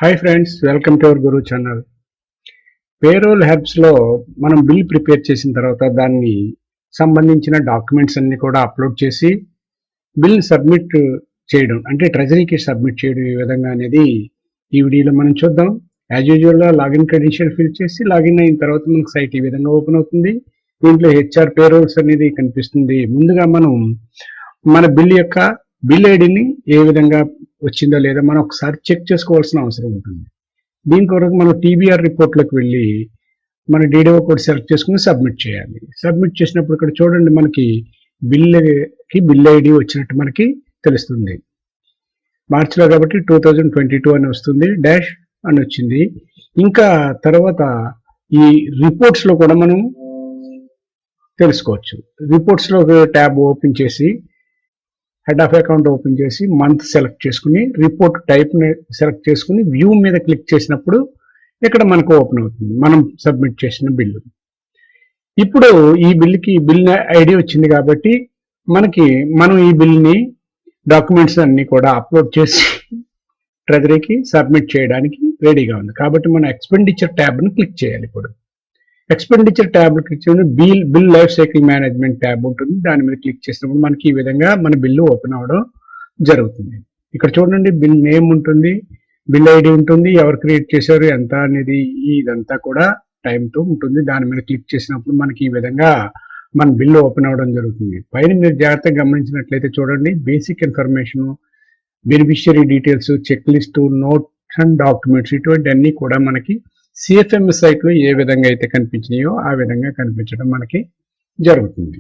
Hi friends, welcome to our Guru channel. Payroll హెల్ప్స్లో మనం bill prepare చేసిన తర్వాత దాన్ని సంబంధించిన డాక్యుమెంట్స్ అన్ని కూడా అప్లోడ్ చేసి బిల్ సబ్మిట్ చేయడం, అంటే ట్రెజరీకి సబ్మిట్ చేయడం ఏ విధంగా అనేది ఈ వీడియోలో మనం చూద్దాం. యాజ్ యూజువల్గా లాగిన్ క్రెడెన్షియల్ ఫిల్ చేసి లాగిన్ అయిన తర్వాత మనకు సైట్ ఈ విధంగా ఓపెన్ అవుతుంది. దీంట్లో హెచ్ఆర్ పేరోల్స్ అనేది కనిపిస్తుంది. ముందుగా మనం మన బిల్ యొక్క బిల్ ఐడిని ఏ విధంగా వచ్చిందో లేదా మనం ఒకసారి చెక్ చేసుకోవాల్సిన అవసరం ఉంటుంది. దీని కొరకు మనం టీబీఆర్ రిపోర్ట్లోకి వెళ్ళి మన డీడీఓ కోడ్ సెలెక్ట్ చేసుకుని సబ్మిట్ చేయాలి. సబ్మిట్ చేసినప్పుడు ఇక్కడ చూడండి, మనకి బిల్ ఐడి వచ్చినట్టు మనకి తెలుస్తుంది. మార్చిలో కాబట్టి 2022 అని వస్తుంది, డాష్ అని వచ్చింది. ఇంకా తర్వాత ఈ రిపోర్ట్స్లో కూడా మనం తెలుసుకోవచ్చు. రిపోర్ట్స్లో ట్యాబ్ ఓపెన్ చేసి హెడ్ ఆఫ్ అకౌంట్ ఓపెన్ చేసి మంత్ సెలెక్ట్ చేసుకుని రిపోర్ట్ టైప్ సెలెక్ట్ చేసుకుని వ్యూ మీద క్లిక్ చేసినప్పుడు ఇక్కడ మనకు ఓపెన్ అవుతుంది మనం సబ్మిట్ చేసిన బిల్లు. ఇప్పుడు ఈ బిల్లుకి బిల్ ఐడి వచ్చింది కాబట్టి మనం ఈ బిల్ని డాక్యుమెంట్స్ అన్ని కూడా అప్లోడ్ చేసి ట్రెజరీకి సబ్మిట్ చేయడానికి రెడీగా ఉంది. కాబట్టి మనం ఎక్స్పెండిచర్ ట్యాబ్ని క్లిక్ చేయాలి. ఇప్పుడు ఎక్స్పెండిచర్ ట్యాబ్ క్లిక్ చేసి bill life cycle management tab ఉంటుంది. దాని మీద క్లిక్ చేసినప్పుడు మనకి ఈ విధంగా మన బిల్లు ఓపెన్ అవ్వడం జరుగుతుంది. ఇక్కడ చూడండి, బిల్ నేమ్ ఉంటుంది, బిల్ ఐడి ఉంటుంది, ఎవరు క్రియేట్ చేశారు, ఎంత అనేది ఇదంతా కూడా టైంతో ఉంటుంది. దాని మీద క్లిక్ చేసినప్పుడు మనకి ఈ విధంగా మన బిల్లు ఓపెన్ అవ్వడం జరుగుతుంది. పైన మీరు జాగ్రత్తగా గమనించినట్లయితే చూడండి, basic information, beneficiary details, check list, notes and documents, ఇటువంటివన్నీ కూడా మనకి సిఎఫ్ఎంఎస్ సైట్లో ఏ విధంగా అయితే కనిపించినాయో ఆ విధంగా కనిపించడం మనకి జరుగుతుంది.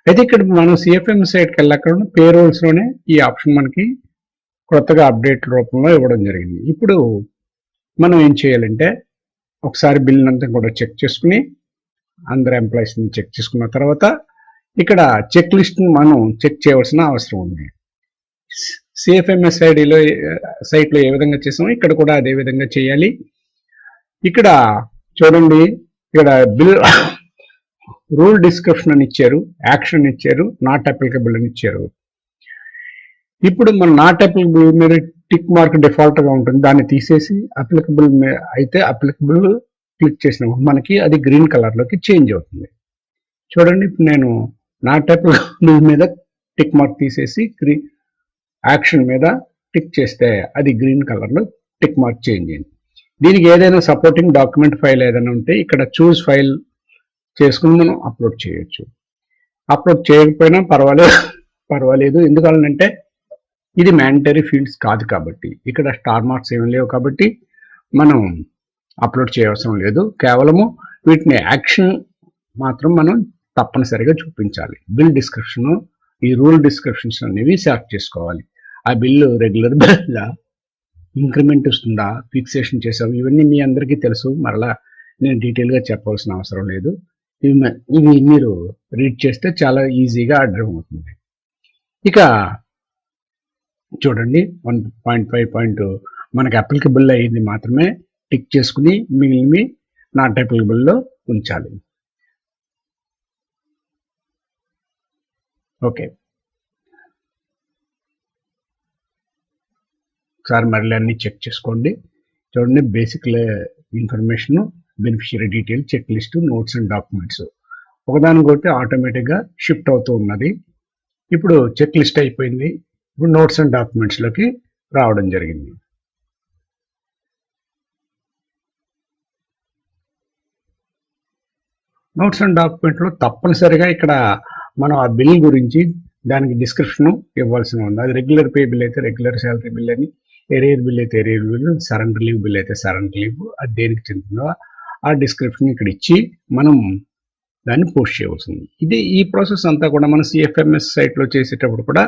అయితే ఇక్కడ మనం సిఎఫ్ఎంఎస్ సైట్కి వెళ్ళకుండా పేరోల్స్లోనే ఈ ఆప్షన్ మనకి కొత్తగా అప్డేట్ రూపంలో ఇవ్వడం జరిగింది. ఇప్పుడు మనం ఏం చేయాలంటే ఒకసారి బిల్ అంతా కూడా చెక్ చేసుకుని అందరు ఎంప్లాయీస్ని చెక్ చేసుకున్న తర్వాత ఇక్కడ చెక్ లిస్ట్ని మనం చెక్ చేయవలసిన అవసరం ఉంది. సిఎఫ్ఎంఎస్ సైట్లో ఏ విధంగా చేసామో ఇక్కడ కూడా అదే విధంగా చేయాలి. ఇక్కడ చూడండి, ఇక్కడ బిల్ రూల్ డిస్క్రిప్షన్ అని ఇచ్చారు, యాక్షన్ ఇచ్చారు, నాట్ అప్లికబుల్ అని ఇచ్చారు. ఇప్పుడు మన నాట్ అప్లికబుల్ మీద టిక్ మార్క్ డిఫాల్ట్ గా ఉంటుంది, దాన్ని తీసేసి అప్లికబుల్ అయితే అప్లికబుల్ క్లిక్ చేసినప్పుడు మనకి అది గ్రీన్ కలర్ లోకి చేంజ్ అవుతుంది. చూడండి, ఇప్పుడు నేను నాట్ అప్లికబుల్ మీద టిక్ మార్క్ తీసేసి యాక్షన్ మీద టిక్ చేస్తే అది గ్రీన్ కలర్ లో టిక్ మార్క్ చేంజ్ అయింది. దీనికి ఏదైనా సపోర్టింగ్ డాక్యుమెంట్ ఫైల్ ఏదైనా ఉంటే ఇక్కడ చూస్ ఫైల్ చేసుకుని మనం అప్లోడ్ చేయొచ్చు. అప్లోడ్ చేయకపోయినా పర్వాలేదు. ఎందుకంటే ఇది మ్యాండటరీ ఫీల్డ్స్ కాదు కాబట్టి, ఇక్కడ స్టార్ మార్క్స్ ఏమి లేవు కాబట్టి మనం అప్లోడ్ చేయవసరం లేదు. కేవలము వీటిని యాక్షన్ మాత్రం మనం తప్పనిసరిగా చూపించాలి. బిల్ డిస్క్రిప్షన్, ఈ రూల్ డిస్క్రిప్షన్స్ అనేవి సెలెక్ట్ చేసుకోవాలి. ఆ బిల్లు రెగ్యులర్ బిల్లా, ఇంక్రిమెంట్ వస్తుందా, ఫిక్సేషన్ చేసాము, ఇవన్నీ మీ అందరికీ తెలుసు. మరలా నేను డీటెయిల్గా చెప్పవలసిన అవసరం లేదు. ఇవి మీరు రీడ్ చేస్తే చాలా ఈజీగా అర్థమవుతుంది. ఇక చూడండి, 1.5 మనకి అప్లికబుల్ అయ్యింది మాత్రమే టిక్ చేసుకుని మిగిలినవి నాట్ అప్లికబుల్లో ఉంచాలి. ఓకే, ఒకసారి మళ్ళీ అన్ని చెక్ చేసుకోండి. చూడండి, basic information, beneficiary detail, check list, notes and documents ఒకదానికొకటి ఆటోమేటిక్గా షిఫ్ట్ అవుతూ ఉన్నది. ఇప్పుడు చెక్ లిస్ట్ అయిపోయింది. ఇప్పుడు నోట్స్ అండ్ డాక్యుమెంట్స్లోకి రావడం జరిగింది. నోట్స్ అండ్ డాక్యుమెంట్లో తప్పనిసరిగా ఇక్కడ మనం ఆ బిల్ గురించి దానికి డిస్క్రిప్షన్ ఇవ్వాల్సి ఉంది. అది రెగ్యులర్ పే బిల్ అయితే రెగ్యులర్ శాలరీ బిల్ అని, ఏరియర్ బిల్ అయితే aerial bill, surrender leave bill అయితే సరెండర్ లీవ్, అది దేనికి చెందుతుందో ఆ డిస్క్రిప్షన్ ఇక్కడ ఇచ్చి మనం దాన్ని పోస్ట్ చేయవలసింది. ఈ ప్రాసెస్ అంతా కూడా మనం సిఎఫ్ఎంఎస్ సైట్లో చేసేటప్పుడు కూడా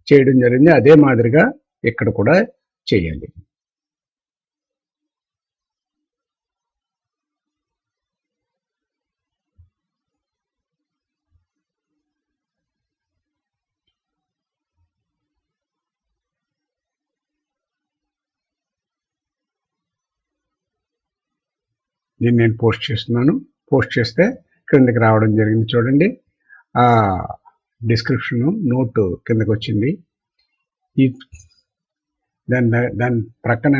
చేయడం జరిగింది. అదే మాదిరిగా ఇక్కడ కూడా చేయాలి. దీన్ని నేను పోస్ట్ చేస్తున్నాను. పోస్ట్ చేస్తే క్రిందకి రావడం జరిగింది. చూడండి, ఆ డిస్క్రిప్షన్ నోట్ కిందకి వచ్చింది. ఈ దాని ప్రక్కన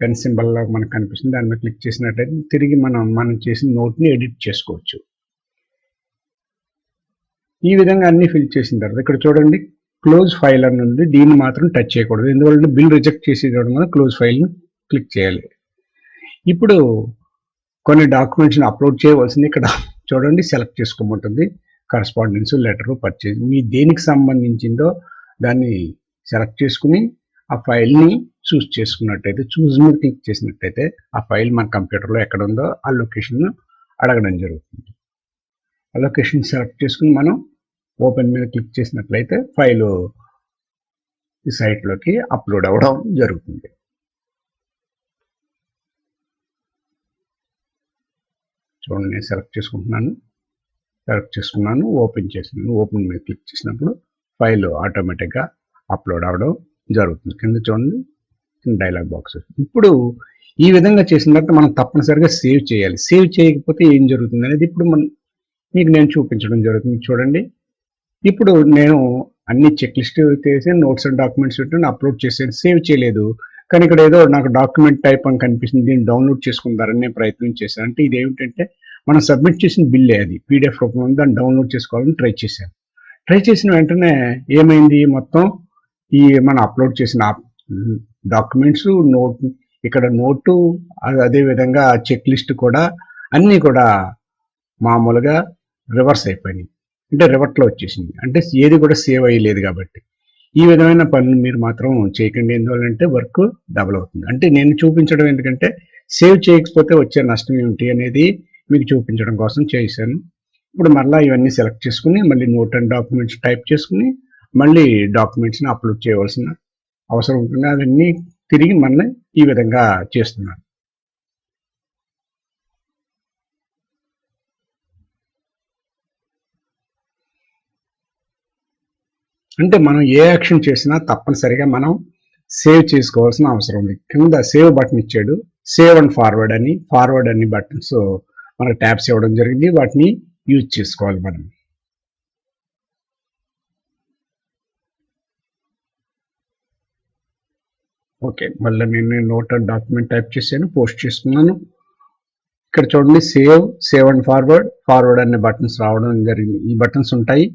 పెన్ సింబల్ మనకు కనిపిస్తుంది. దాని మీద క్లిక్ చేసినట్టయితే తిరిగి మనం చేసిన నోట్ని ఎడిట్ చేసుకోవచ్చు. ఈ విధంగా అన్ని ఫిల్ చేసిన తర్వాత ఇక్కడ చూడండి క్లోజ్ ఫైల్ అని ఉంది. దీన్ని మాత్రం టచ్ చేయకూడదు, ఎందుకంటే బిల్ రిజెక్ట్ చేసేటప్పుడు మనం క్లోజ్ ఫైల్ని క్లిక్ చేయాలి. ఇప్పుడు కొన్ని డాక్యుమెంట్స్ని అప్లోడ్ చేయవలసింది ఇక్కడ చూడండి సెలెక్ట్ చేసుకోమంటుంది. కరస్పాండెన్స్, లెటరు, పర్చేజ్, మీ దేనికి సంబంధించిందో దాన్ని సెలెక్ట్ చేసుకుని ఆ ఫైల్ని చూస్ చేసుకున్నట్టయితే, చూస్ మీద క్లిక్ చేసినట్టయితే ఆ ఫైల్ మన కంప్యూటర్లో ఎక్కడ ఉందో ఆ లొకేషన్ అడగడం జరుగుతుంది. ఆ లొకేషన్ సెలెక్ట్ చేసుకుని మనం ఓపెన్ మీద క్లిక్ చేసినట్లయితే ఫైల్ ఈ సైట్లోకి అప్లోడ్ అవ్వడం జరుగుతుంది. చూడండి నేను సెలెక్ట్ చేసుకున్నాను, ఓపెన్ చేసినాను. ఓపెన్ మీద క్లిక్ చేసినప్పుడు ఫైల్ ఆటోమేటిక్గా అప్లోడ్ అవ్వడం జరుగుతుంది. కింద చూడండి డైలాగ్ బాక్స్. ఇప్పుడు ఈ విధంగా చేసిన తర్వాత మనం తప్పనిసరిగా సేవ్ చేయాలి. సేవ్ చేయకపోతే ఏం జరుగుతుంది అనేది ఇప్పుడు మీకు నేను చూపించడం జరుగుతుంది. చూడండి ఇప్పుడు నేను అన్ని చెక్ లిస్ట్ చేసి నోట్స్ అండ్ డాక్యుమెంట్స్ అప్లోడ్ చేసాను, సేవ్ చేయలేదు. కానీ ఇక్కడ ఏదో నాకు డాక్యుమెంట్ టైప్ అని కనిపిస్తుంది, దీన్ని డౌన్లోడ్ చేసుకుందారని నేను ప్రయత్నం చేశాను. అంటే ఇది ఏమిటంటే మనం సబ్మిట్ చేసిన బిల్లే, అది పీడిఎఫ్ రూపంలో దాన్ని డౌన్లోడ్ చేసుకోవాలని ట్రై చేశాను. ట్రై చేసిన వెంటనే ఏమైంది, మొత్తం ఈ మనం అప్లోడ్ చేసిన డాక్యుమెంట్స్, నోట్, ఇక్కడ నోటు, అదేవిధంగా చెక్ లిస్ట్ కూడా అన్నీ కూడా మామూలుగా రివర్స్ అయిపోయినాయి. అంటే రివర్ట్లో వచ్చేసింది, అంటే ఏది కూడా సేవ్ అయ్యలేదు. కాబట్టి ఈ విధమైన పనులు మీరు మాత్రం చేయకండి. ఎందువల్లంటే వర్క్ డబుల్ అవుతుంది. అంటే నేను చూపించడం ఎందుకంటే సేవ్ చేయకపోతే వచ్చే నష్టం ఏమిటి అనేది మీకు చూపించడం కోసం చేశాను. ఇప్పుడు మళ్ళీ ఇవన్నీ సెలెక్ట్ చేసుకుని మళ్ళీ నోట్ అండ్ డాక్యుమెంట్స్ టైప్ చేసుకుని మళ్ళీ డాక్యుమెంట్స్ని అప్లోడ్ చేయవలసిన అవసరం ఉంటుంది. అవన్నీ తిరిగి మళ్ళీ ఈ విధంగా చేస్తున్నాను. అంటే మనం ఏ యాక్షన్ చేసినా తప్పనిసరిగా మనం సేవ్ చేసుకోవాల్సిన అవసరం ఉంది. కింద సేవ్ బటన్ ఇచ్చాడు, సేవ్ అండ్ ఫార్వర్డ్ అని బటన్స్ మనకు ట్యాబ్స్ ఇవ్వడం జరిగింది. వాటిని యూజ్ చేసుకోవాలి మనం. ఓకే, మళ్ళీ నేను నోట్ అండ్ డాక్యుమెంట్ టైప్ చేశాను, పోస్ట్ చేసుకున్నాను. ఇక్కడ చూడండి సేవ్ అండ్ ఫార్వర్డ్ అనే బటన్స్ రావడం జరిగింది. ఈ బటన్స్ ఉంటాయి,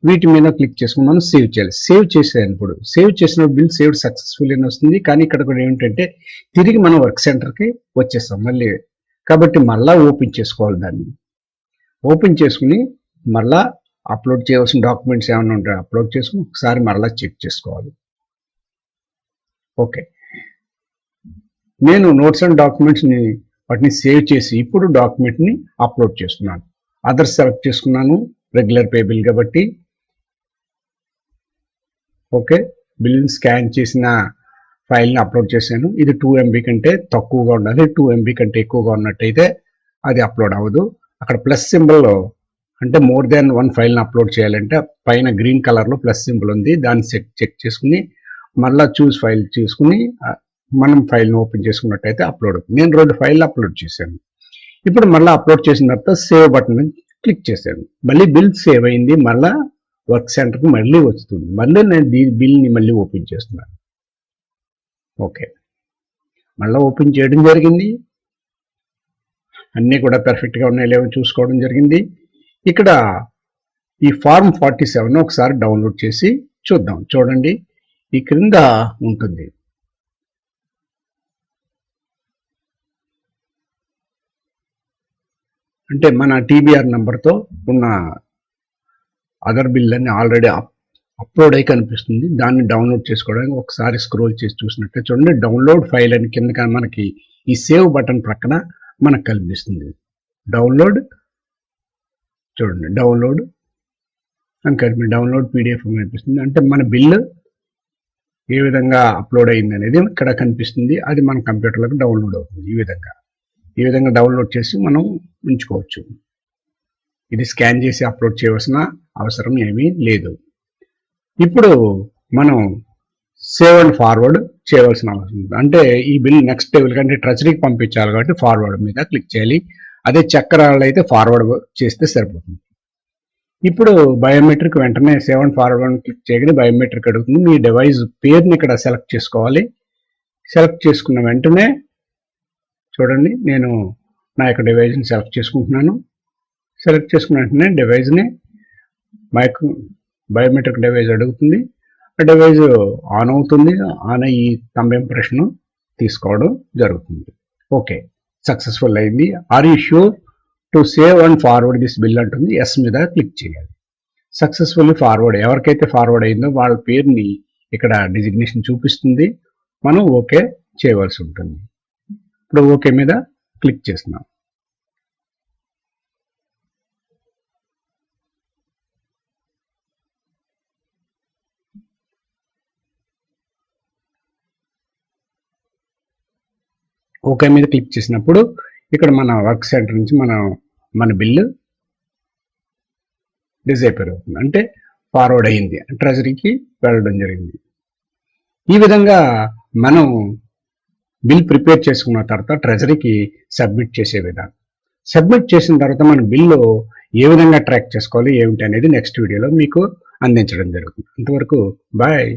వీటి మీద క్లిక్ చేసుకున్నాను. సేవ్ చేయాలి. సేవ్ చేసాను. ఇప్పుడు సేవ్ చేసిన బిల్ సేవ్డ్ సక్సెస్ఫుల్ అని వస్తుంది. కానీ ఇక్కడ కూడా ఏమిటంటే తిరిగి మనం వర్క్ సెంటర్కి వచ్చేస్తాం మళ్ళీ. కాబట్టి మళ్ళీ ఓపెన్ చేసుకోవాలి. దాన్ని ఓపెన్ చేసుకుని మళ్ళా అప్లోడ్ చేయవలసిన డాక్యుమెంట్స్ ఏమైనా ఉంటాయి అప్లోడ్ చేసుకుని ఒకసారి మళ్ళీ చెక్ చేసుకోవాలి. ఓకే, నేను నోట్స్ అండ్ డాక్యుమెంట్స్ని వాటిని సేవ్ చేసి ఇప్పుడు డాక్యుమెంట్ని అప్లోడ్ చేస్తున్నాను. అదర్స్ సెలెక్ట్ చేసుకున్నాను, రెగ్యులర్ పే బిల్ కాబట్టి. ఓకే, బిల్ని స్కాన్ చేసిన ఫైల్ని అప్లోడ్ చేశాను. ఇది 2 MB కంటే తక్కువగా ఉండాలి. 2 MB కంటే ఎక్కువగా ఉన్నట్టయితే అది అప్లోడ్ అవ్వదు. అక్కడ ప్లస్ సింబల్, అంటే మోర్ దాన్ 1 ఫైల్ని అప్లోడ్ చేయాలంటే పైన గ్రీన్ కలర్లో ప్లస్ సింబల్ ఉంది, దాన్ని చెక్ చేసుకుని మళ్ళీ చూస్ ఫైల్ చేసుకుని మనం ఫైల్ని ఓపెన్ చేసుకున్నట్టయితే అప్లోడ్ అవుతుంది. నేను 2 ఫైళ్ళు అప్లోడ్ చేశాను. ఇప్పుడు మళ్ళీ అప్లోడ్ చేసిన తర్వాత సేవ్ బటన్ క్లిక్ చేశాను. మళ్ళీ బిల్ సేవ్ అయింది. మళ్ళీ వర్క్ సెంటర్కి మళ్ళీ వస్తుంది. మళ్ళీ నేను బిల్ని మళ్ళీ ఓపెన్ చేస్తున్నాను. ఓకే, మళ్ళీ ఓపెన్ చేయడం జరిగింది. అన్నీ కూడా పర్ఫెక్ట్గా ఉన్నాయి లేవో చూసుకోవడం జరిగింది. ఇక్కడ ఈ ఫార్మ్ 47 ఒకసారి డౌన్లోడ్ చేసి చూద్దాం. చూడండి ఈ క్రింద ఉంటుంది. అంటే మన టీబీఆర్ నెంబర్తో ఉన్న అదర్ బిల్ అని ఆల్రెడీ అప్లోడ్ అయి కనిపిస్తుంది. దాన్ని డౌన్లోడ్ చేసుకోవడానికి ఒకసారి స్క్రోల్ చేసి చూసినట్టే చూడండి డౌన్లోడ్ ఫైల్ అని కింద మనకి ఈ సేవ్ బటన్ ప్రక్కన మనకు కనిపిస్తుంది. డౌన్లోడ్ చూడండి, డౌన్లోడ్ అని కనిపిస్తుంది. డౌన్లోడ్ పీడిఎఫ్ కనిపిస్తుంది. అంటే మన బిల్లు ఏ విధంగా అప్లోడ్ అయింది అనేది ఇక్కడ కనిపిస్తుంది. అది మన కంప్యూటర్లోకి డౌన్లోడ్ అవుతుంది. ఈ విధంగా డౌన్లోడ్ చేసి మనం ఉంచుకోవచ్చు. ఇది స్కాన్ చేసి అప్లోడ్ చేయవలసిన అవసరం ఏమీ లేదు. ఇప్పుడు మనం సేవ్ అండ్ ఫార్వర్డ్ చేయవలసిన అవసరం ఉంది. అంటే ఈ బిల్ నెక్స్ట్ లెవెల్ కంటే ట్రెజరీకి పంపించాలి కాబట్టి ఫార్వర్డ్ మీద క్లిక్ చేయాలి. అదే చక్రాలు అయితే ఫార్వర్డ్ చేస్తే సరిపోతుంది. ఇప్పుడు బయోమెట్రిక్ వెంటనే సేవ్ అండ్ ఫార్వర్డ్ క్లిక్ చేయగానే బయోమెట్రిక్ అడుగుతుంది. మీ డివైస్ పేరుని ఇక్కడ సెలెక్ట్ చేసుకోవాలి. సెలెక్ట్ చేసుకున్న వెంటనే చూడండి, నేను నా యొక్క డివైజ్ని సెలెక్ట్ చేసుకుంటున్నాను. సెలెక్ట్ చేసుకున్న వెంటనే డివైజ్ని బయోమెట్రిక్ డివైజ్ అడుగుతుంది. ఆ డివైజ్ ఆన్ అవుతుంది. ఆన్ అయ్యి థంబ్ ఇంప్రెషన్ తీసుకోవడం జరుగుతుంది. ఓకే, సక్సెస్ఫుల్ అయింది. Are you sure to save and forward this bill అంటుంది. ఎస్ మీద క్లిక్ చేయాలి. సక్సెస్ఫుల్లీ ఫార్వర్డ్, ఎవరికైతే ఫార్వర్డ్ అయిందో వాళ్ళ పేరుని ఇక్కడ డిజిగ్నేషన్ చూపిస్తుంది. మనం ఓకే చేయవలసి ఉంటుంది. ఇప్పుడు ఓకే మీద క్లిక్ చేస్తున్నాం. ఓకే మీద క్లిక్ చేసినప్పుడు ఇక్కడ మన వర్క్ సెంటర్ నుంచి మన బిల్లు డిజైపర్ అవుతుంది, అంటే ఫార్వర్డ్ అయింది, ట్రెజరీకి వెళ్ళడం జరిగింది. ఈ విధంగా మనం బిల్ ప్రిపేర్ చేసుకున్న తర్వాత ట్రెజరీకి సబ్మిట్ చేసే విధానం. సబ్మిట్ చేసిన తర్వాత మన బిల్లు ఏ విధంగా ట్రాక్ చేసుకోవాలి ఏమిటి అనేది నెక్స్ట్ వీడియోలో మీకు అందించడం జరుగుతుంది. అంతవరకు బాయ్.